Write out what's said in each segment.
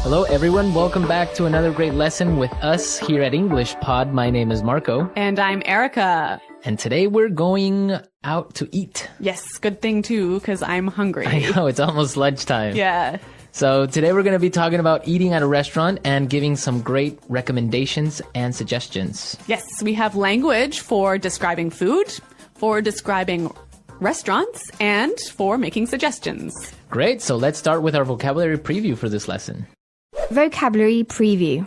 Hello everyone, welcome back to another great lesson with us here at English Pod. My name is Marco. And I'm Erica. And today we're going out to eat. Yes, good thing too, because I'm hungry. I know, it's almost lunchtime. Yeah. So today we're going to be talking about eating at a restaurant and giving some great recommendations and suggestions. Yes, we have language for describing food, for describing restaurants, and for making suggestions. Great, so let's start with our vocabulary preview for this lesson. Vocabulary preview.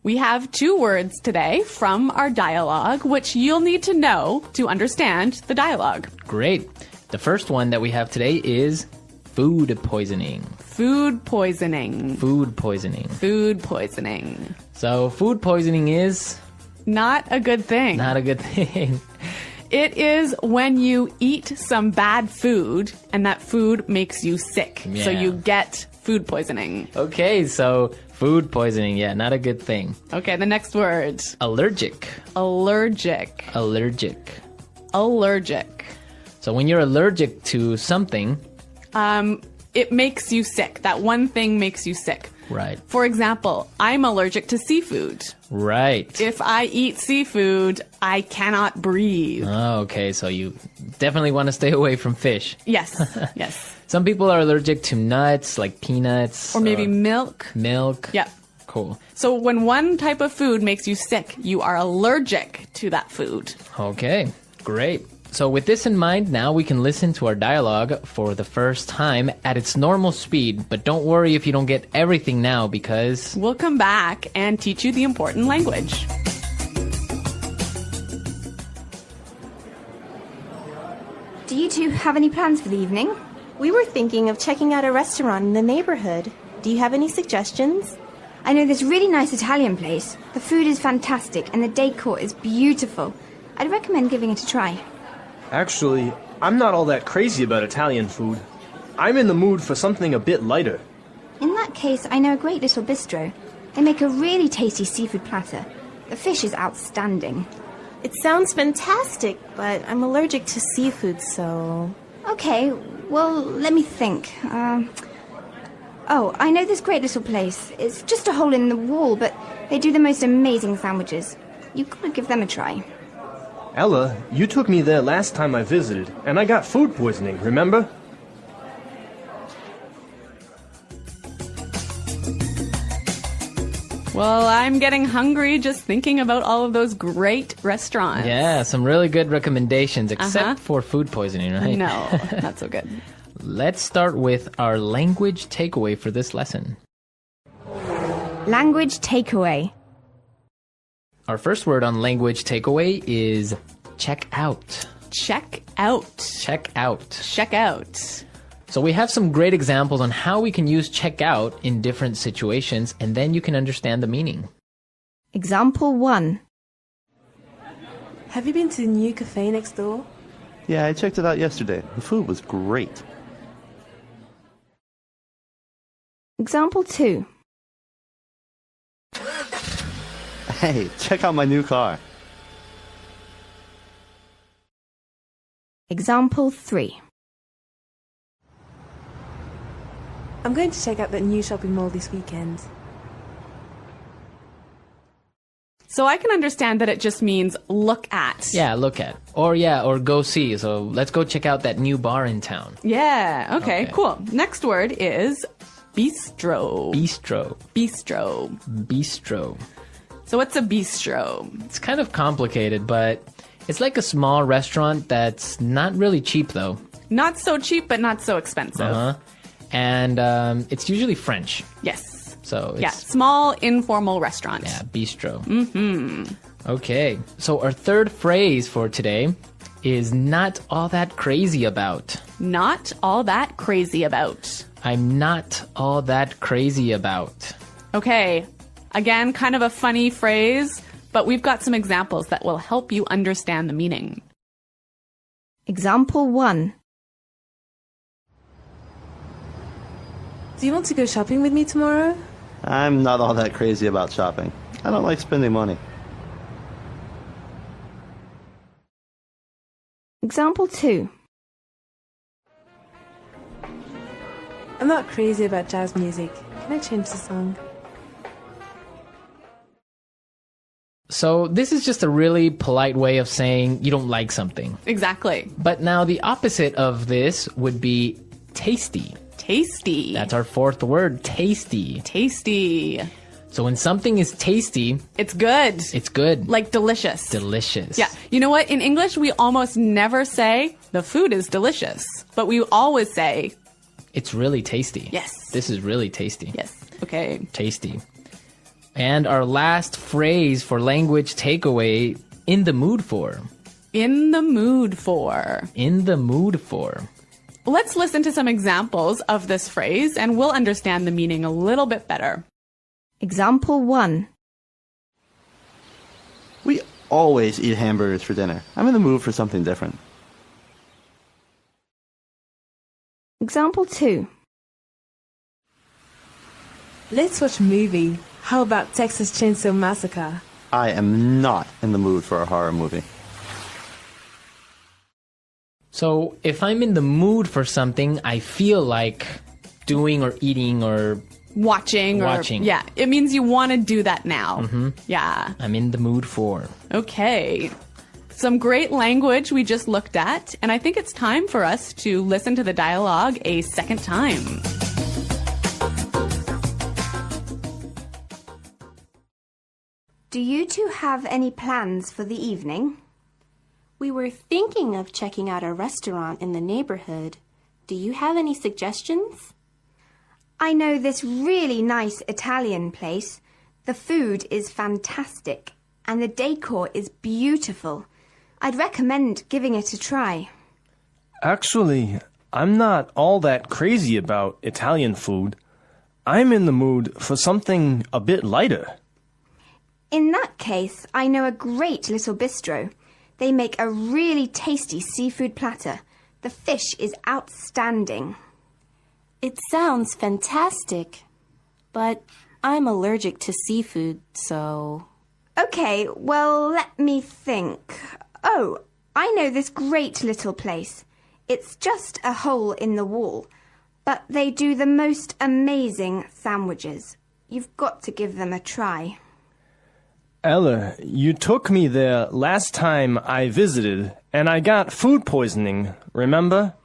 We have 2 words today from our dialogue, which you'll need to know to understand the dialogue. Great. The first one that we have today is food poisoning. Food poisoning. Food poisoning. Food poisoning. So food poisoning is Not a good thing. not a good thing. It is when you eat some bad food and that food makes you sick. Yeah. So you get food poisoning. Okay, so food poisoning, yeah, not a good thing. Okay, the next word. Allergic. Allergic. Allergic. Allergic. So when you're allergic to something, It makes you sick. That one thing makes you sick. right, For example, I'm allergic to seafood. right. If I eat seafood, I cannot breathe. Oh, okay, so you definitely want to stay away from fish. Yes, yes. Some people are allergic to nuts, like peanuts. Or maybe milk. milk. Yep. Cool. So when one type of food makes you sick, you are allergic to that food. Okay, great. So with this in mind, now we can listen to our dialogue for the first time at its normal speed. But don't worry if you don't get everything now, because We'll come back and teach you the important language. Do you two have any plans for the evening? We were thinking of checking out a restaurant in the neighborhood. Do you have any suggestions? I know this really nice Italian place. The food is fantastic and the decor is beautiful. I'd recommend giving it a try. Actually, I'm not all that crazy about Italian food. I'm in the mood for something a bit lighter. In that case, I know a great little bistro. They make a really tasty seafood platter. The fish is outstanding. It sounds fantastic, but I'm allergic to seafood, so... Okay, well, let me think. Oh, I know this great little place. It's just a hole in the wall, but they do the most amazing sandwiches. You've got to give them a try. Ella, you took me there last time I visited, and I got food poisoning, remember? Well, I'm getting hungry just thinking about all of those great restaurants. yeah, some really good recommendations, except for food poisoning, right? No, not so good. Let's start with our language takeaway for this lesson. Language takeaway. Our first word on language takeaway is check out. Check out. Check out. Check out. So we have some great examples on how we can use check out in different situations, and then you can understand the meaning. Example 1. Have you been to the new cafe next door? Yeah, I checked it out yesterday. The food was great. Example 2. Hey, check out my new car. Example 3. I'm going to check out that new shopping mall this weekend. So I can understand that it just means look at. Yeah, look at. Or go see. So let's go check out that new bar in town. Yeah, okay, Okay. cool. Next word is bistro. Bistro. Bistro. Bistro. So what's a bistro? It's kind of complicated, but it's like a small restaurant that's not really cheap, though. Not so cheap, but not so expensive. Uh-huh. And it's usually French. Yes. So it's, Yeah, small, informal restaurant. yeah, bistro. Mm-hmm. Okay, so our third phrase for today is not all that crazy about. Not all that crazy about. I'm not all that crazy about. Okay, again, kind of a funny phrase, but we've got some examples that will help you understand the meaning. Example 1. Do you want to go shopping with me tomorrow? I'm not all that crazy about shopping. I don't like spending money. Example 2. I'm not crazy about jazz music. Can I change the song? So this is just a really polite way of saying you don't like something. Exactly. But now the opposite of this would be tasty. Tasty. That's our fourth word, tasty. Tasty. So when something is tasty, It's good. it's good. Like delicious. Delicious. Yeah. You know what? In English, we almost never say the food is delicious, but we always say, It's really tasty. Yes. This is really tasty. yes. Okay. Tasty. And our last phrase for language takeaway, in the mood for. In the mood for. In the mood for. Let's listen to some examples of this phrase and we'll understand the meaning a little bit better. Example 1. We always eat hamburgers for dinner. I'm in the mood for something different. Example 2. Let's watch a movie. How about Texas Chainsaw Massacre? I am not in the mood for a horror movie. So if I'm in the mood for something, I feel like doing or eating or Watching. Yeah. It means you want to do that now. Mm-hmm. Yeah. I'm in the mood for. Okay. Some great language we just looked at, and I think it's time for us to listen to the dialogue a second time. Do you two have any plans for the evening? We were thinking of checking out a restaurant in the neighborhood. Do you have any suggestions? I know this really nice Italian place. The food is fantastic and the decor is beautiful. I'd recommend giving it a try. Actually, I'm not all that crazy about Italian food. I'm in the mood for something a bit lighter. In that case, I know a great little bistro. They make a really tasty seafood platter. The fish is outstanding. It sounds fantastic, but I'm allergic to seafood, so... Okay, well, let me think. Oh, I know this great little place. It's just a hole in the wall, but they do the most amazing sandwiches. You've got to give them a try. Ella, you took me there last time I visited, and I got food poisoning, remember?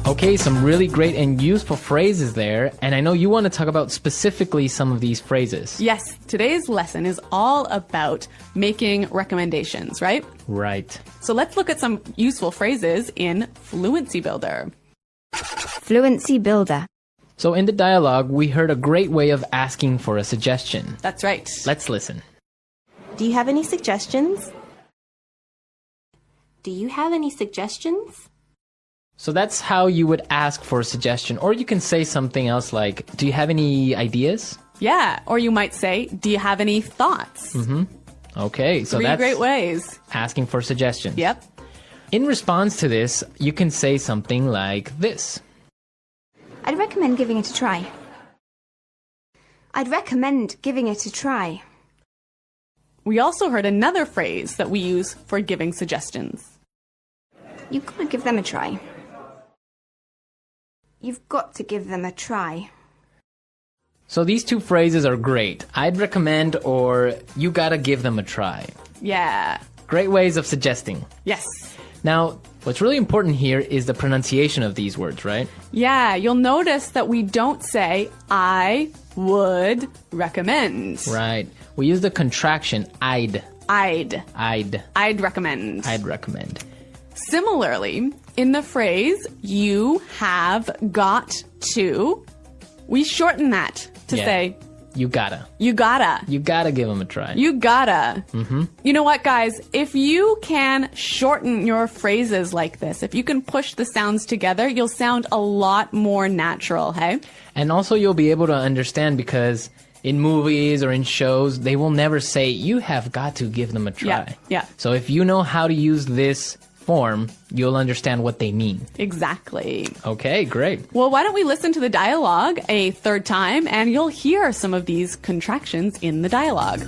Okay, some really great and useful phrases there, and I know you want to talk about specifically some of these phrases. Yes, today's lesson is all about making recommendations, right? Right. So let's look at some useful phrases in Fluency Builder. Fluency Builder. So in the dialogue, we heard a great way of asking for a suggestion. That's right. Let's listen. Do you have any suggestions? Do you have any suggestions? So that's how you would ask for a suggestion. Or you can say something else like, do you have any ideas? Yeah, or you might say, do you have any thoughts? Okay, so Three that's great ways. asking for suggestions. Yep. In response to this, you can say something like this. I'd recommend giving it a try. I'd recommend giving it a try. We also heard another phrase that we use for giving suggestions. You've got to give them a try. You've got to give them a try. So these two phrases are great. I'd recommend or you gotta give them a try. Yeah. Great ways of suggesting. Yes. Now, what's really important here is the pronunciation of these words, right? Yeah, you'll notice that we don't say, I would recommend. Right. We use the contraction I'd. I'd recommend. I'd recommend. Similarly, in the phrase, you have got to, we shorten that to say, you gotta. you gotta. You gotta give them a try. You gotta. You know what, guys? If you can shorten your phrases like this, if you can push the sounds together, you'll sound a lot more natural, hey? And also you'll be able to understand because in movies or in shows, they will never say, you have got to give them a try. Yeah. So if you know how to use this form, you'll understand what they mean. Exactly. Okay, great. Well, why don't we listen to the dialogue a third time and you'll hear some of these contractions in the dialogue.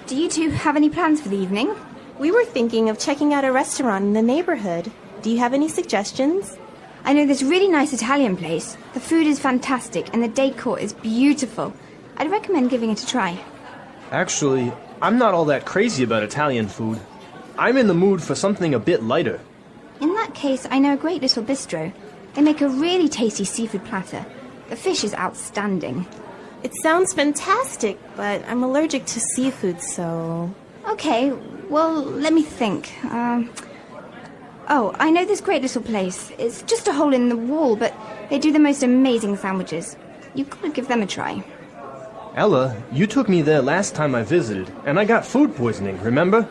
Do you two have any plans for the evening? We were thinking of checking out a restaurant in the neighborhood. Do you have any suggestions? I know this really nice Italian place. The food is fantastic and the decor is beautiful. I'd recommend giving it a try. Actually, I'm not all that crazy about Italian food. I'm in the mood for something a bit lighter. In that case, I know a great little bistro. They make a really tasty seafood platter. The fish is outstanding. It sounds fantastic, but I'm allergic to seafood, so... Okay, well, let me think. Oh, I know this great little place. It's just a hole in the wall, but they do the most amazing sandwiches. You've got to give them a try. Ella, you took me there last time I visited, and I got food poisoning, remember?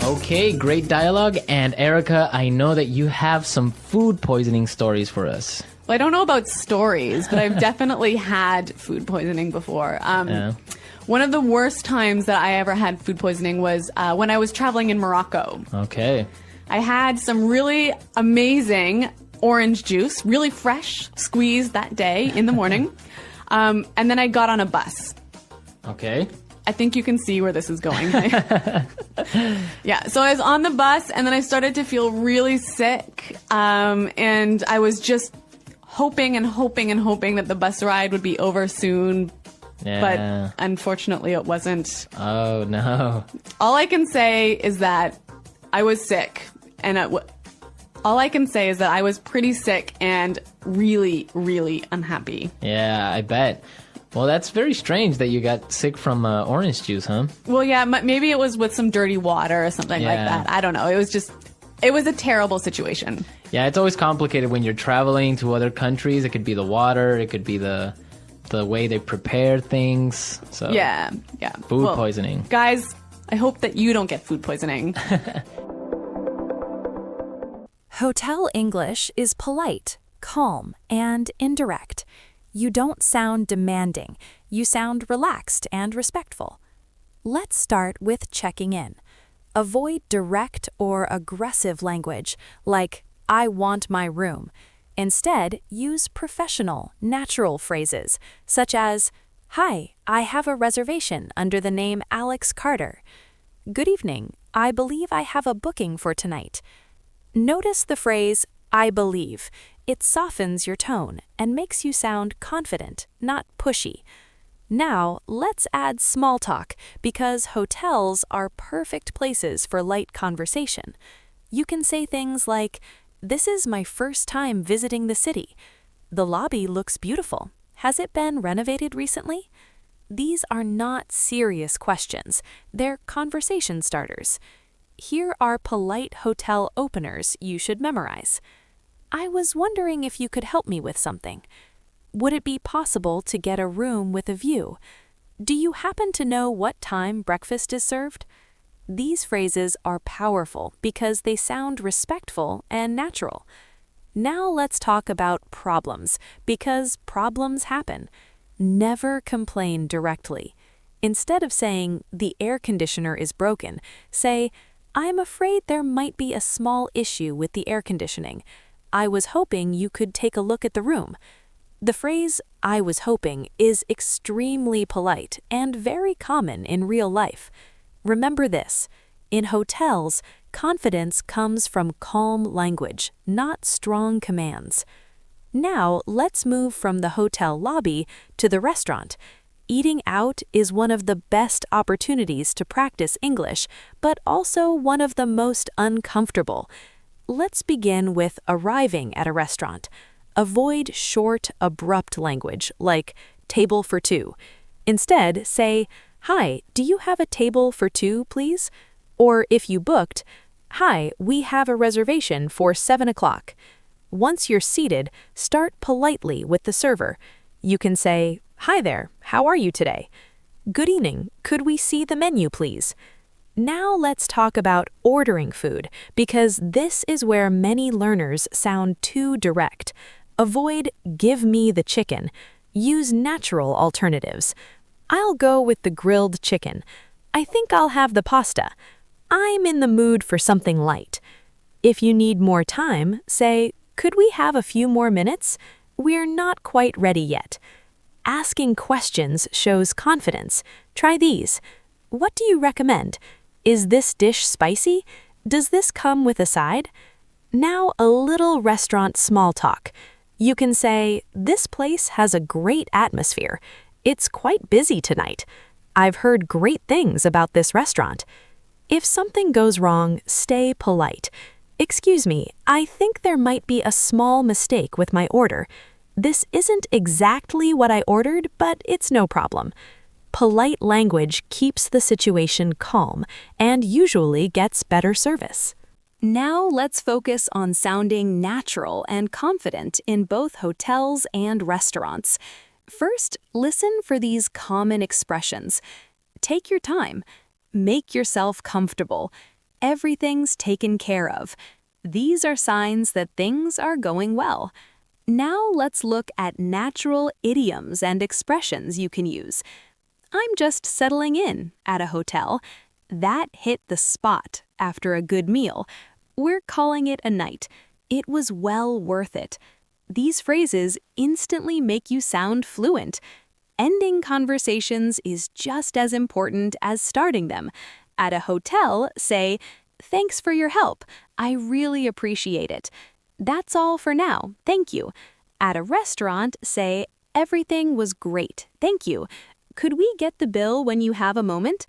Okay, great dialogue. And Erica, I know that you have some food poisoning stories for us. Well, I don't know about stories, but I've definitely had food poisoning before. One of the worst times that I ever had food poisoning was when I was traveling in Morocco. Okay. I had some really amazing orange juice, really fresh, squeezed that day in the morning. And then I got on a bus. Okay. I think you can see where this is going. Yeah, so I was on the bus, and then I started to feel really sick. And I was just hoping and hoping and hoping that the bus ride would be over soon. Yeah. But unfortunately, it wasn't. Oh, no. All I can say is that I was sick. And all I can say is that I was pretty sick and really, really unhappy. Yeah, I bet. Well, that's very strange that you got sick from orange juice, huh? Well, yeah, maybe it was with some dirty water or something like that. I don't know. It was a terrible situation. Yeah, it's always complicated when you're traveling to other countries. It could be the water. It could be the way they prepare things. So yeah. Food poisoning. Guys, I hope that you don't get food poisoning. Hotel English is polite, calm, and indirect. You don't sound demanding. You sound relaxed and respectful. Let's start with checking in. Avoid direct or aggressive language, like, I want my room. Instead, use professional, natural phrases, such as, Hi, I have a reservation under the name Alex Carter. Good evening, I believe I have a booking for tonight. Notice the phrase, I believe. It softens your tone and makes you sound confident, not pushy. Now, let's add small talk, because hotels are perfect places for light conversation. You can say things like, This is my first time visiting the city. The lobby looks beautiful. Has it been renovated recently? These are not serious questions. They're conversation starters. Here are polite hotel openers you should memorize. I was wondering if you could help me with something. Would it be possible to get a room with a view? Do you happen to know what time breakfast is served? These phrases are powerful because they sound respectful and natural. Now let's talk about problems, because problems happen. Never complain directly. Instead of saying, the air conditioner is broken, say, I'm afraid there might be a small issue with the air conditioning. I was hoping you could take a look at the room. The phrase, I was hoping, is extremely polite and very common in real life. Remember this, in hotels, confidence comes from calm language, not strong commands. Now, let's move from the hotel lobby to the restaurant. Eating out is one of the best opportunities to practice English, but also one of the most uncomfortable. Let's begin with arriving at a restaurant. Avoid short, abrupt language like table for two. Instead, say, Hi, do you have a table for two, please? Or if you booked, Hi, we have a reservation for 7 o'clock. Once you're seated, start politely with the server. You can say, Hi there, how are you today? Good evening, could we see the menu, please? Now let's talk about ordering food, because this is where many learners sound too direct. Avoid give me the chicken. Use natural alternatives. I'll go with the grilled chicken. I think I'll have the pasta. I'm in the mood for something light. If you need more time, say, could we have a few more minutes? We're not quite ready yet. asking questions shows confidence. Try these. What do you recommend? Is this dish spicy? Does this come with a side? Now a little restaurant small talk. You can say, this place has a great atmosphere. It's quite busy tonight. I've heard great things about this restaurant. If something goes wrong, stay polite. Excuse me, I think there might be a small mistake with my order. This isn't exactly what I ordered, but it's no problem. Polite language keeps the situation calm and usually gets better service. Now let's focus on sounding natural and confident in both hotels and restaurants. First, listen for these common expressions. Take your time. Make yourself comfortable. Everything's taken care of. These are signs that things are going well. Now let's look at natural idioms and expressions you can use. I'm just settling in at a hotel. That hit the spot after a good meal. We're calling it a night. It was well worth it. These phrases instantly make you sound fluent. Ending conversations is just as important as starting them. At a hotel, say, "Thanks for your help. I really appreciate it. That's all for now. Thank you." At a restaurant, say, "Everything was great. Thank you. Could we get the bill when you have a moment?"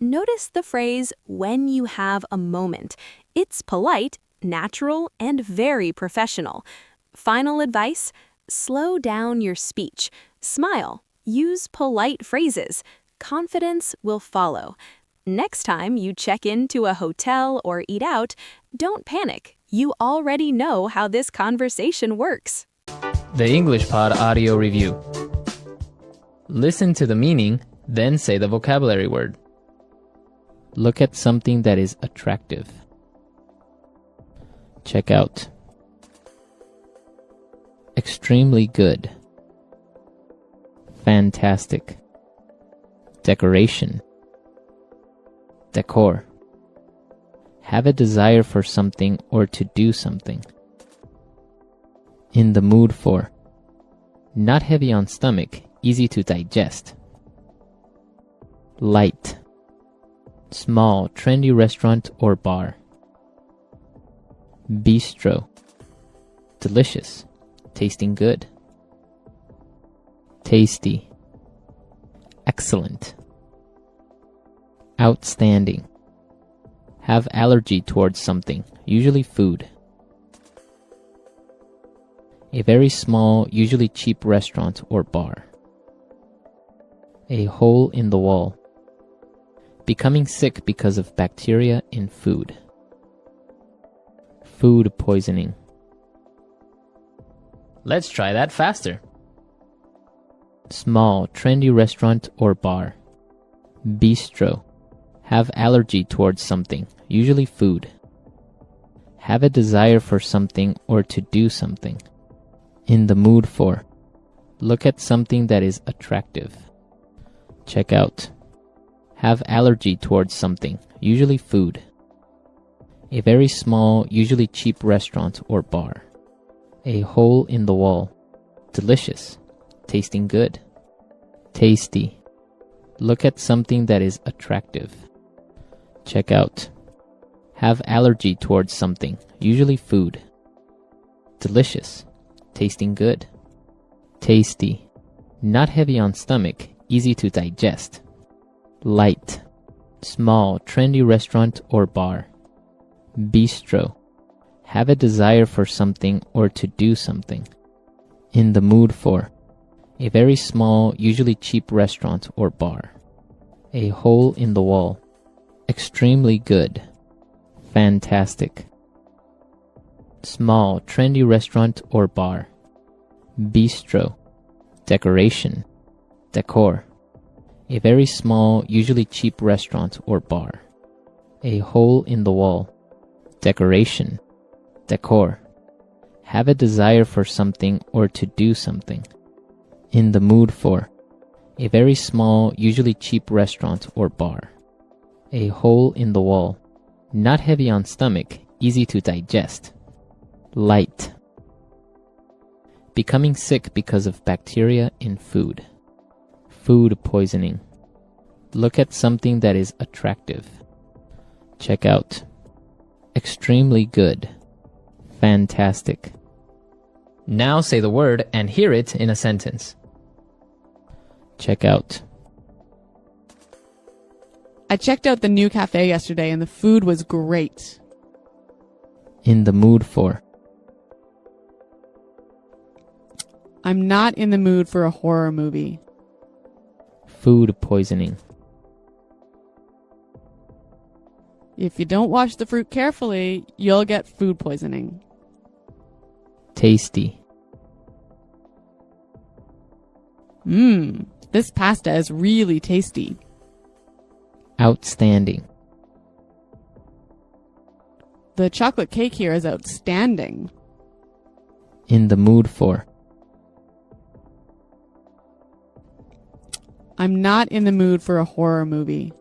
Notice the phrase, "when you have a moment." It's polite, natural, and very professional. Final advice, slow down your speech. Smile. Use polite phrases. Confidence will follow. Next time you check into a hotel or eat out, don't panic. You already know how this conversation works. The English Pod Audio Review. Listen to the meaning, then say the vocabulary word. Look at something that is attractive. Check out. Extremely good. Fantastic. Decoration. Decor. Have a desire for something or to do something. In the mood for. Not heavy on stomach, easy to digest. Light. Small, trendy restaurant or bar. Bistro. Delicious, tasting good. Tasty. Excellent. Outstanding. Have allergy towards something, usually food. A very small, usually cheap restaurant or bar. A hole in the wall. Becoming sick because of bacteria in food. Food poisoning. Let's try that faster. Small, trendy restaurant or bar. Bistro. Have allergy towards something, usually food. Have a desire for something or to do something. In the mood for. Look at something that is attractive. Check out. Have allergy towards something, usually food. A very small, usually cheap restaurant or bar. A hole in the wall. Delicious, tasting good. Tasty. Look at something that is attractive. Check out. Have allergy towards something, usually food. Delicious, tasting good. Tasty. Not heavy on stomach, easy to digest. Light. Small, trendy restaurant or bar. Bistro. Have a desire for something or to do something. In the mood for. A very small, usually cheap restaurant or bar. A hole in the wall. Extremely good. Fantastic. Small, trendy restaurant or bar. Bistro. Decoration. Decor. A very small, usually cheap restaurant or bar. A hole in the wall. Decoration. Decor. Have a desire for something or to do something. In the mood for. A very small, usually cheap restaurant or bar. A hole in the wall. Not heavy on stomach, easy to digest. Light. Becoming sick because of bacteria in food. Food poisoning. Look at something that is attractive. Check out. Extremely good. Fantastic. Now say the word and hear it in a sentence. Check out. I checked out the new cafe yesterday and the food was great. In the mood for. I'm not in the mood for a horror movie. Food poisoning. If you don't wash the fruit carefully, you'll get food poisoning. Tasty. This pasta is really tasty. Outstanding. The chocolate cake here is outstanding. In the mood for. I'm not in the mood for a horror movie.